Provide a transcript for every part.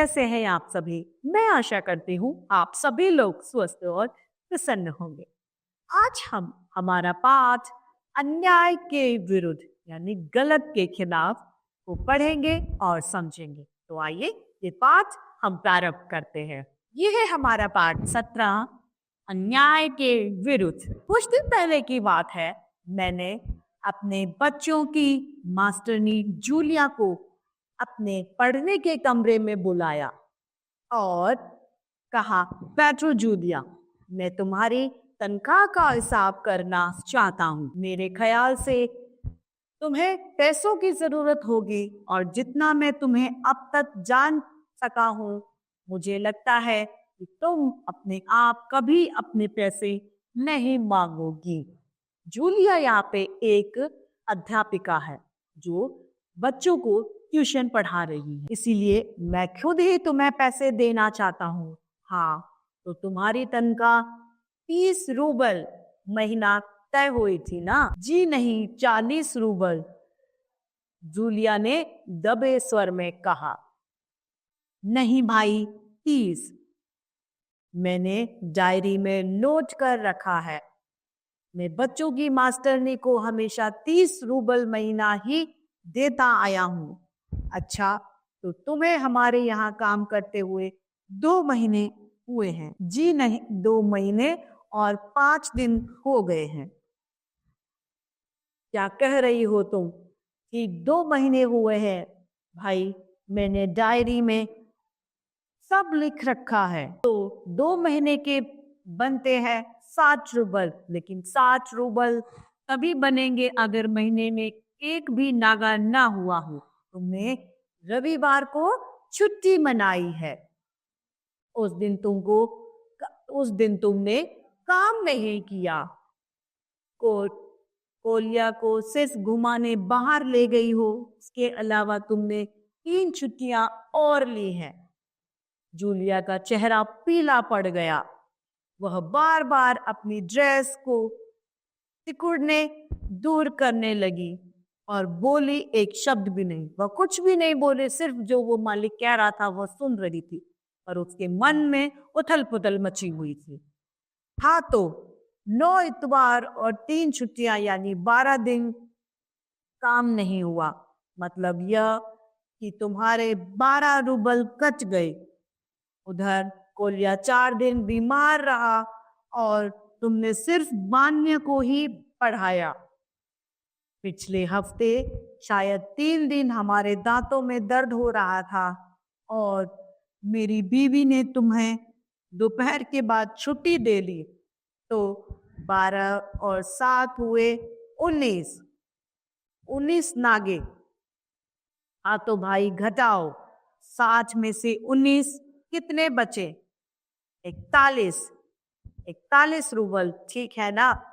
कैसे हैं आप सभी? मैं आशा करती हूँ आप सभी लोग स्वस्थ और प्रसन्न होंगे। आज हम हमारा पाठ अन्याय के विरुद्ध यानी गलत के खिलाफ को पढ़ेंगे और समझेंगे। तो आइए ये पाठ हम प्रारंभ करते हैं। ये है हमारा पाठ 17 अन्याय के विरुद्ध। कुछ दिन पहले की बात है, मैंने अपने बच्चों की मास्टरनी जूलिया को अपने पढ़ने के कमरे में बुलाया और कहा, बैठो जूलिया, मैं तुम्हारी तनख्वाह का हिसाब करना चाहता हूँ। मेरे ख्याल से तुम्हें पैसों की जरूरत होगी और जितना मैं तुम्हें अब तक जान सका हूँ, मुझे लगता है कि तुम अपने आप कभी अपने पैसे नहीं मांगोगी। जूलिया यहाँ पे एक अध्यापिका है जो बच्चों को ट्यूशन पढ़ा रही है, इसीलिए मैं खुद ही तुम्हें पैसे देना चाहता हूँ। हाँ, तो तुम्हारी तनख्वाह 30 रूबल महीना तय हुई थी ना? जी नहीं, 40 रूबल, जूलिया ने दबे स्वर में कहा। नहीं भाई, 30। मैंने डायरी में नोट कर रखा है। मैं बच्चों की मास्टरनी को हमेशा 30 रूबल महीना ही देता आया हूँ। अच्छा, तो तुम्हें हमारे यहाँ काम करते हुए 2 महीने हुए हैं? जी नहीं, 2 महीने और 5 दिन हो गए हैं। क्या कह रही हो तुम कि 2 महीने हुए हैं? भाई, मैंने डायरी में सब लिख रखा है। तो 2 महीने के बनते हैं 60 रूबल, लेकिन 60 रूबल तभी बनेंगे अगर महीने में एक भी नागा ना हुआ हो। तुमने रविवार को छुट्टी मनाई है, उस दिन तुमने काम नहीं किया। कोलिया को सिर्फ घुमाने बाहर ले गई हो, इसके अलावा तुमने 3 छुट्टियां और ली हैं। जूलिया का चेहरा पीला पड़ गया। वह बार बार अपनी ड्रेस को सिकुड़ने दूर करने लगी और बोली एक शब्द भी नहीं। वह कुछ भी नहीं बोले, सिर्फ जो वो मालिक कह रहा था वह सुन रही थी, पर उसके मन में उथल पुथल मची हुई थी। हाँ, तो 9 इतवार और 3 छुट्टियां यानी 12 दिन काम नहीं हुआ। मतलब यह कि तुम्हारे 12 रूबल कट गए। उधर कोलिया 4 दिन बीमार रहा और तुमने सिर्फ मान्य को ही पढ़ाया। पिछले हफ्ते शायद 3 दिन हमारे दांतों में दर्द हो रहा था और मेरी बीवी ने तुम्हें दोपहर के बाद छुट्टी दे ली, तो 12 और 7 हुए 19 नागे। हाँ, तो भाई घटाओ, 60 में से 19 कितने बचे? 41 रूबल, ठीक है ना?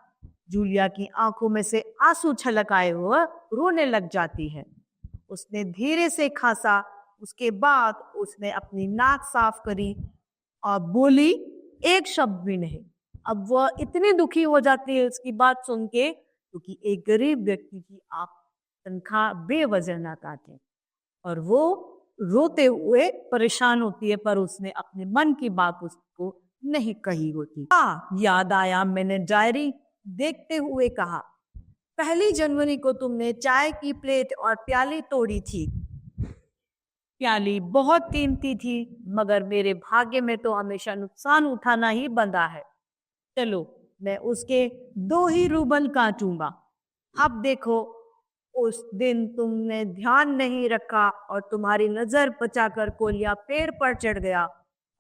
जूलिया की आंखों में से आंसू छलक आए हुए रोने लग जाती है। उसने धीरे से खांसा, उसके बाद उसने अपनी नाक साफ करी और बोली एक शब्द भी नहीं। अब वह इतनी दुखी हो जाती है उसकी बात सुन के, क्योंकि एक गरीब व्यक्ति की आप तनख्वाह बेवजह ना काटे, और वो रोते हुए परेशान होती है, पर उसने अपने मन की बात उसको नहीं कही होती। याद आया, मैंने डायरी देखते हुए कहा, 1 जनवरी को तुमने चाय की प्लेट और प्याली तोड़ी थी। प्याली बहुत कीमती थी, मगर मेरे भाग्य में तो हमेशा नुकसान उठाना ही बंधा है। चलो, मैं उसके 2 ही रूबल काटूंगा। अब देखो, उस दिन तुमने ध्यान नहीं रखा और तुम्हारी नजर बचाकर कोलिया पेड़ पर चढ़ गया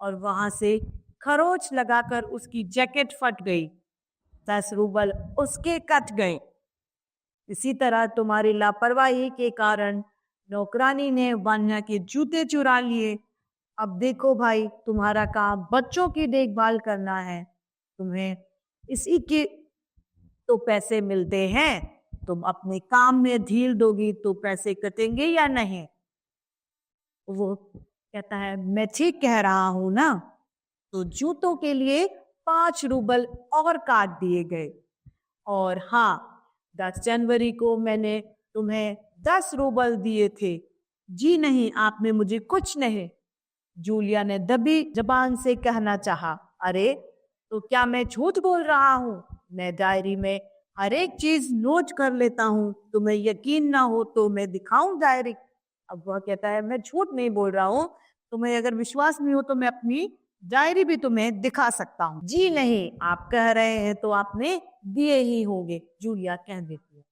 और वहां से खरोच लगाकर उसकी जैकेट फट गई। 10 रूबल उसके कट गए। इसी तरह तुम्हारी लापरवाही के कारण नौकरानी ने वान्या के जूते चुरा लिए। अब देखो भाई, तुम्हारा काम बच्चों की देखभाल करना है, तुम्हें इसी के तो पैसे मिलते हैं। तुम अपने काम में ढील दोगी तो पैसे कटेंगे या नहीं? वो कहता है, मैं ठीक कह रहा हूं ना? तो जूतों के लिए 5 रूबल और काट दिए गए। और हाँ, 10 जनवरी को मैंने तुम्हें 10 रूबल दिए थे। जी नहीं, आपने मुझे कुछ नहीं जूलिया ने दबी जबान से कहना चाहा, अरे तो क्या मैं झूठ बोल रहा हूँ? मैं डायरी में हर एक चीज नोट कर लेता हूँ। तुम्हें यकीन ना हो तो मैं दिखाऊं डायरी? अब वह कहता है, मैं झूठ नहीं बोल रहा हूँ, तुम्हें अगर विश्वास नहीं हो तो मैं अपनी डायरी भी तुम्हें दिखा सकता हूँ। जी नहीं, आप कह रहे हैं तो आपने दिए ही होंगे, जूलिया कह देती है।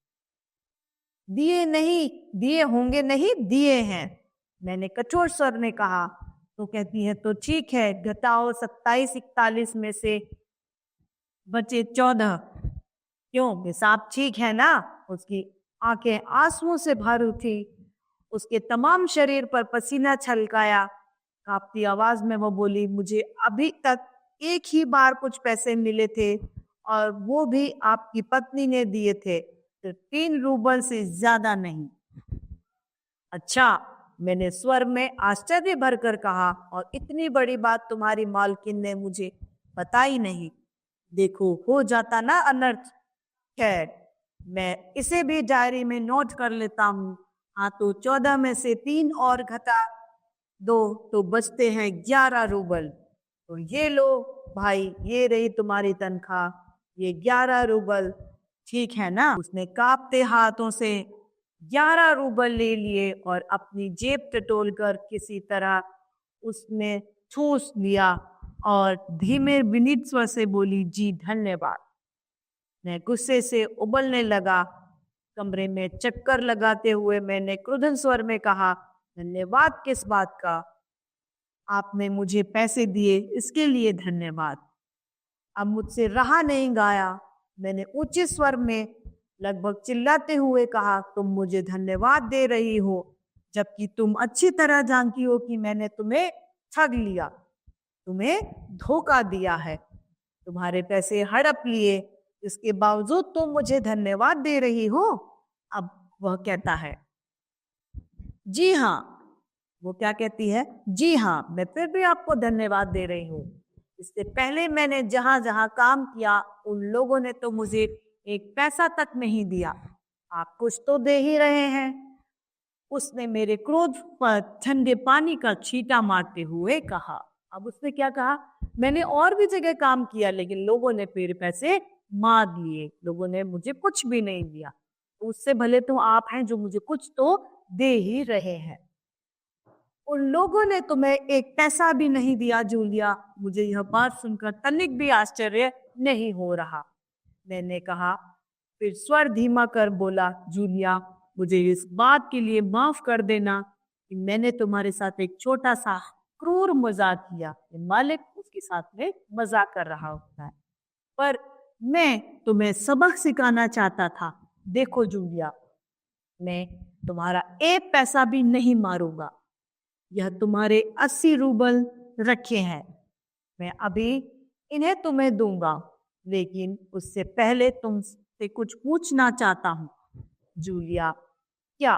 दिए नहीं, दिए होंगे नहीं, दिए हैं, मैंने कठोर स्वर में कहा। तो कहती है, तो ठीक है, घटाओ 27 41 में से बचे 14। क्यों, हिसाब ठीक है ना? उसकी आंखें आंसुओं से भर उठी, उसके तमाम शरीर पर पसीना छलकाया। कांपती आवाज में वो बोली, मुझे अभी तक एक ही बार कुछ पैसे मिले थे और वो भी आपकी पत्नी ने दिए थे, तो 3 रूबल से ज्यादा नहीं। अच्छा, मैंने स्वर में आश्चर्य भरकर कहा, और इतनी बड़ी बात तुम्हारी मालकिन ने मुझे बताई नहीं। देखो, हो जाता ना अनर्थ। खैर, मैं इसे भी डायरी में नोट कर लेता हूँ। हाँ, तो 14 में से 3 और घटा 2 तो बचते हैं 11 रूबल। तो ये लो भाई, ये रही तुम्हारी तनख्वाह, ये 11 रूबल, ठीक है ना? उसने कांपते हाथों से 11 रूबल ले लिए और अपनी जेब टटोल कर किसी तरह उसने ठूस लिया और धीमे विनीत स्वर से बोली, जी धन्यवाद। मैं गुस्से से उबलने लगा। कमरे में चक्कर लगाते हुए मैंने क्रुद्धन स्वर में कहा, धन्यवाद किस बात का? आपने मुझे पैसे दिए, इसके लिए धन्यवाद। अब मुझसे रहा नहीं गया। मैंने ऊंचे स्वर में लगभग चिल्लाते हुए कहा, तुम मुझे धन्यवाद दे रही हो जबकि तुम अच्छी तरह जानती हो कि मैंने तुम्हें ठग लिया, तुम्हें धोखा दिया है, तुम्हारे पैसे हड़प लिए, इसके बावजूद तुम मुझे धन्यवाद दे रही हो। अब वह कहता है, जी हाँ। वो क्या कहती है? जी हाँ, मैं फिर भी आपको धन्यवाद दे रही हूँ। इससे पहले मैंने जहां जहां काम किया उन लोगों ने तो मुझे एक पैसा तक नहीं दिया, आप कुछ तो दे ही रहे हैं। उसने मेरे क्रोध पर ठंडे पानी का छींटा मारते हुए कहा। अब उसने क्या कहा? मैंने और भी जगह काम किया लेकिन लोगों ने मेरे पैसे मार लिए, लोगों ने मुझे कुछ भी नहीं दिया। उससे भले तो आप हैं जो मुझे कुछ तो दे ही रहे हैं। उन लोगों ने तुम्हें एक पैसा भी नहीं दिया जूलिया। मुझे यह बात सुनकर तनिक भी आश्चर्य नहीं हो रहा। मैंने कहा, फिर स्वर धीमा कर बोला, जूलिया मुझे इस बात के लिए माफ कर देना कि मैंने तुम्हारे साथ एक छोटा सा क्रूर मजाक किया। मालिक उसके साथ में मजाक कर रहा होता है, पर मैं तुम्हें सबक सिखाना चाहता था। देखो जूलिया, मैं तुम्हारा एक पैसा भी नहीं मारूंगा। यह तुम्हारे 80 रूबल रखे हैं, मैं अभी इन्हें तुम्हें दूंगा, लेकिन उससे पहले तुमसे कुछ पूछना चाहता हूँ। जूलिया, क्या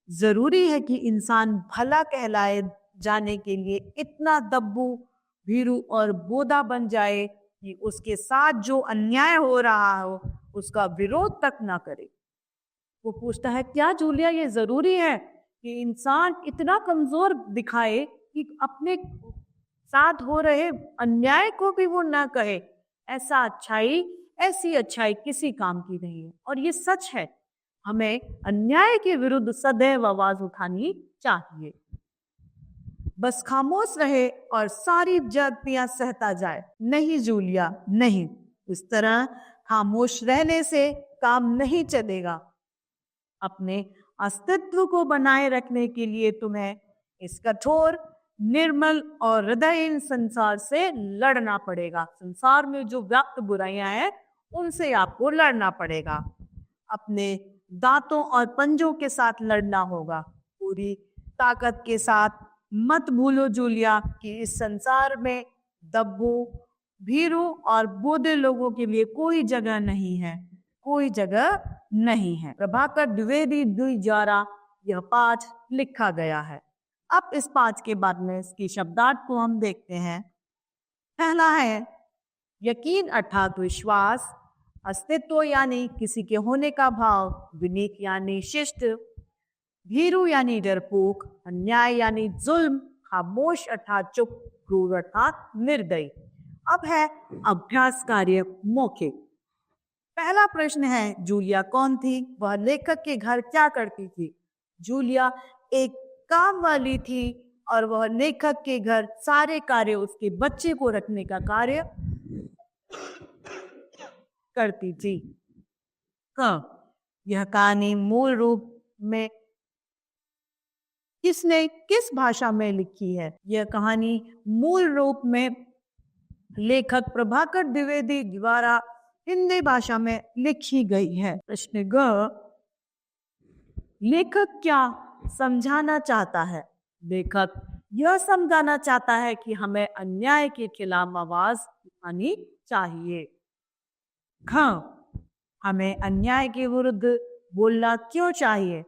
जरूरी है कि इंसान भला कहलाए जाने के लिए इतना दब्बू, भीरू और बोधा बन जाए कि उसके साथ जो अन्याय हो रहा हो उसका विरोध तक ना करे? वो पूछता है, क्या जूलिया ये जरूरी है कि इंसान इतना कमजोर दिखाए कि अपने साथ हो रहे अन्याय को भी वो ना कहे? ऐसी अच्छाई किसी काम की नहीं है। और ये सच है, हमें अन्याय के विरुद्ध सदैव आवाज उठानी चाहिए। बस खामोश रहे और सारी जातियां सहता जाए। नहीं जूलिया, नहीं, इस तरह खामोश रहने से काम नहीं चलेगा। अपने अस्तित्व को बनाए रखने के लिए तुम्हें इस कठोर, निर्मल और हृदयहीन संसार से लड़ना पड़ेगा। संसार में जो व्याप्त बुराइयां हैं उनसे आपको लड़ना पड़ेगा। अपने दांतों और पंजों के साथ लड़ना होगा, पूरी ताकत के साथ। मत भूलो जूलिया कि इस संसार में दब्बू, भीरू और बोधे लोगों के लिए कोई जगह नहीं है, कोई जगह नहीं है। प्रभाकर द्विवेदी द्विजारा यह पाठ लिखा गया है। अब इस पाठ के बाद में इसकी शब्दार्थ को हम देखते हैं। पहला है यकीन अर्थात विश्वास, अस्तित्व यानी किसी के होने का भाव, विनीत यानी शिष्ट, भीरू यानी डरपोक, अन्याय यानी जुल्म, खामोश अर्थात चुप, क्रूर अर्थात निर्दयी। अब है अभ्यास कार्य मौखिक। पहला प्रश्न है, जूलिया कौन थी? वह लेखक के घर क्या करती थी? जूलिया एक काम वाली थी और वह लेखक के घर सारे कार्य, उसके बच्चे को रखने का कार्य करती थी। यह कहानी मूल रूप में किसने किस भाषा में लिखी है? यह कहानी मूल रूप में लेखक प्रभाकर द्विवेदी द्वारा हिंदी भाषा में लिखी गई है। प्रश्न ग, लेखक क्या समझाना चाहता है? लेखक यह समझाना चाहता है कि हमें अन्याय के खिलाफ आवाज उठानी चाहिए। हमें अन्याय के विरुद्ध बोलना क्यों चाहिए?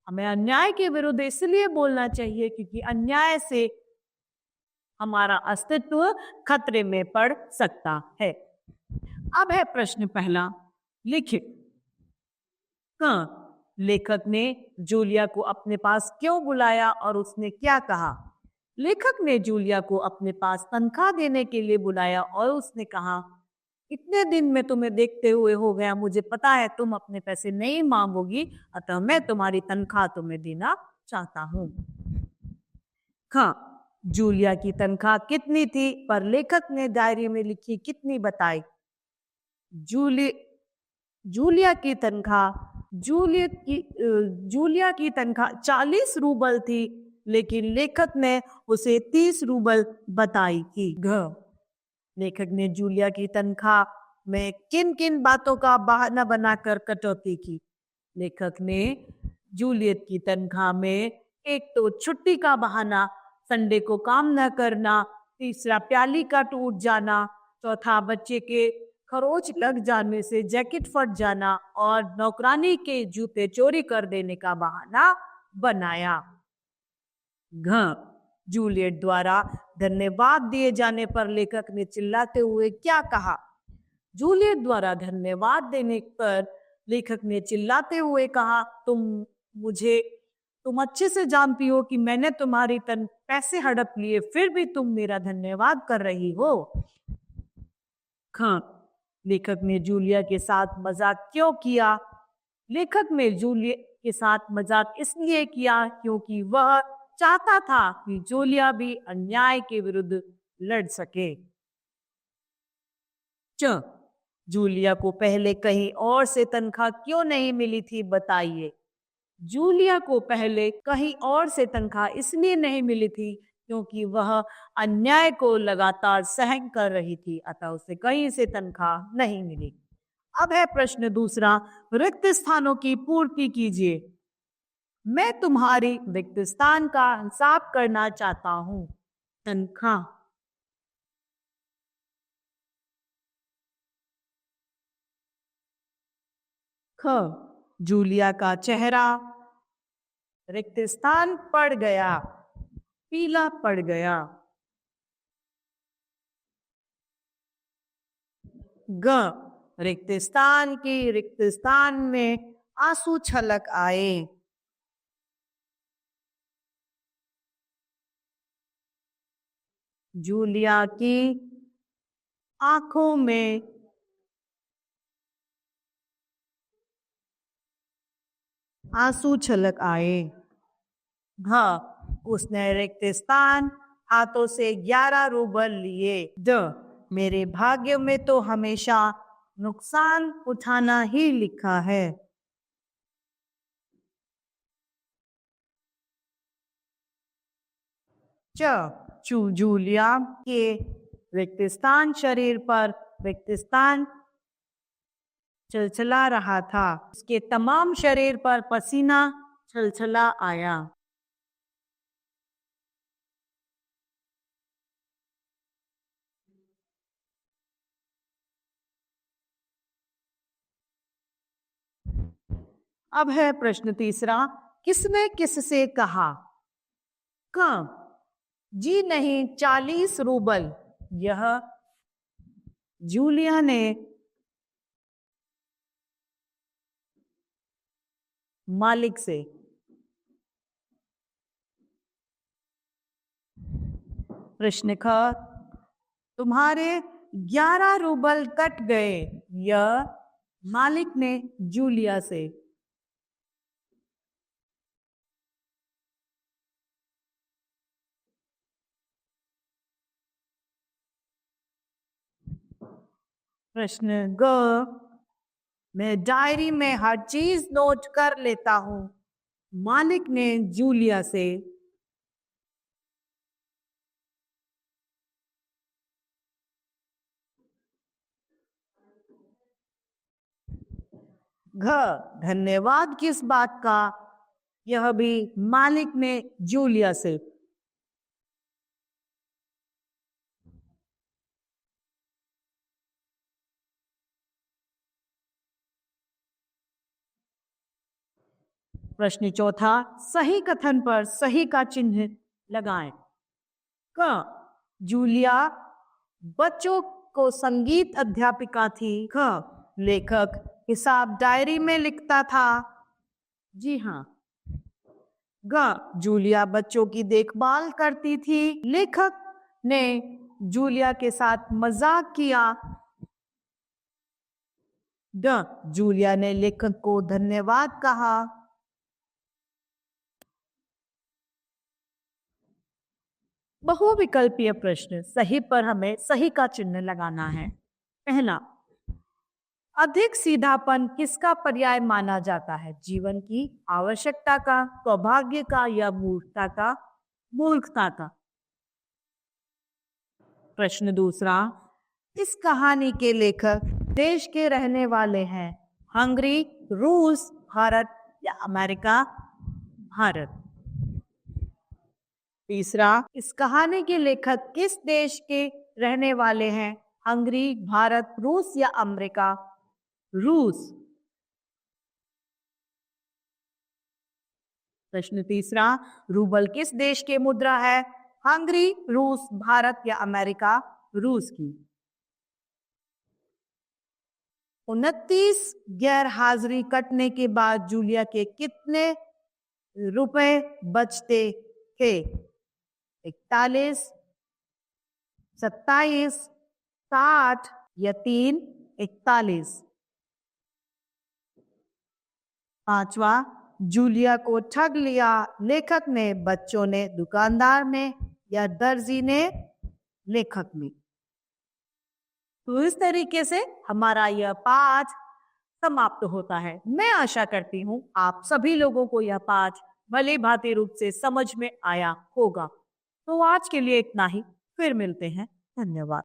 हमें अन्याय के विरुद्ध इसलिए बोलना चाहिए क्योंकि अन्याय से हमारा अस्तित्व खतरे में पड़ सकता है। अब है प्रश्न पहला, लिखित। लेखक ने जूलिया को अपने पास क्यों बुलाया और उसने क्या कहा? लेखक ने जूलिया को अपने पास तनख्वाह देने के लिए बुलाया और उसने कहा, इतने दिन में तुम्हें देखते हुए हो गया, मुझे पता है तुम अपने पैसे नहीं मांगोगी, अतः मैं तुम्हारी तनख्वाह तुम्हें देना चाहता हूँ। जूलिया की तनख्वाह कितनी थी? पर लेखक ने डायरी में लिखी कितनी बताई? जूलिया की तनख्वाह 40 रूबल थी, लेकिन लेखक ने उसे 30 रूबल बताई थी। लेखक ने जूलिया की तनख्वाह में किन किन बातों का बहाना बनाकर कटौती की? लेखक ने जूलियट की तनख्वाह में एक तो छुट्टी का बहाना, संडे को काम न करना, तीसरा प्याली का टूट जाना, चौथा बच्चे के खरोच लग जाने से जैकेट फट जाना और नौकरानी के जूते चोरी कर देने का बहाना बनाया। जूलियट द्वारा धन्यवाद दिए जाने पर लेखक ने चिल्लाते हुए क्या कहा? जूलियट द्वारा धन्यवाद देने पर लेखक ने चिल्लाते हुए कहा, तुम अच्छे से जानती हो कि मैंने तुम्हारी पैसे हड़प लिए, फिर भी तुम मेरा धन्यवाद कर रही हो। लेखक ने जूलिया के साथ मजाक क्यों किया? लेखक ने जूलिया के साथ मजाक इसलिए किया क्योंकि वह चाहता था कि जूलिया भी अन्याय के विरुद्ध लड़ सके। जूलिया को पहले कहीं और से तनख्वाह क्यों नहीं मिली थी? बताइए। जूलिया को पहले कहीं और से तनख्वाह इसलिए नहीं मिली थी क्योंकि वह अन्याय को लगातार सहन कर रही थी, अतः उसे कहीं से तनख्वाह नहीं मिली। अब है प्रश्न दूसरा, रिक्त स्थानों की पूर्ति कीजिए। मैं तुम्हारी रिक्त स्थान का हिसाब करना चाहता हूँ। तनख्वाह। जूलिया का चेहरा रिक्त स्थान पड़ गया, पीला पड़ गया। रिक्त स्थान में आंसू छलक आए। जूलिया की आंखों में आंसू छलक आए। उसने रिक्त स्थान हाथों से 11 रूबल लिए। मेरे भाग्य में तो हमेशा नुकसान उठाना ही लिखा है। जूलिया के रिक्त स्थान शरीर पर रिक्त स्थान चलचला रहा था। उसके तमाम शरीर पर पसीना छलछला आया। अब है प्रश्न तीसरा, किसने किससे कहा? जी नहीं, 40 रूबल। यह जूलिया ने मालिक से। प्रश्न ख, तुम्हारे 11 रूबल कट गए, यह मालिक ने जूलिया से। प्रश्न ग, मैं डायरी में हर चीज नोट कर लेता हूं, मालिक ने जूलिया से। घ, धन्यवाद किस बात का, यह भी मालिक ने जूलिया से। प्रश्न चौथा, सही कथन पर सही का चिन्ह लगाएं। क, जूलिया बच्चों को संगीत अध्यापिका थी। ख, लेखक हिसाब डायरी में लिखता था। जी हाँ। ग, जूलिया बच्चों की देखभाल करती थी। लेखक ने जूलिया के साथ मजाक किया। ड, जूलिया ने लेखक को धन्यवाद कहा। बहुविकल्पीय प्रश्न, सही पर हमें सही का चिन्ह लगाना है। पहला, अधिक सीधापन किसका पर्याय माना जाता है, जीवन की आवश्यकता का, सौभाग्य का या मूर्खता का? मूर्खता का। प्रश्न दूसरा, इस कहानी के लेखक देश के रहने वाले हैं, हंगरी, रूस, भारत या अमेरिका? भारत। तीसरा, इस कहानी के लेखक किस देश के रहने वाले हैं, हंगरी, भारत, रूस या अमेरिका? रूस। प्रश्न तीसरा, रूबल किस देश के मुद्रा है, हंगरी, रूस, भारत या अमेरिका? रूस की। 29 गैर हाजिरी कटने के बाद जूलिया के कितने रुपए बचते थे? 41, 27, 60 या 3? 41। पांचवा, जूलिया को ठग लिया, लेखक ने, बच्चों ने, दुकानदार ने या दर्जी ने? लेखक ने। तो इस तरीके से हमारा यह पाठ समाप्त होता है। मैं आशा करती हूँ आप सभी लोगों को यह पाठ भली भांति रूप से समझ में आया होगा। तो आज के लिए इतना ही, फिर मिलते हैं। धन्यवाद।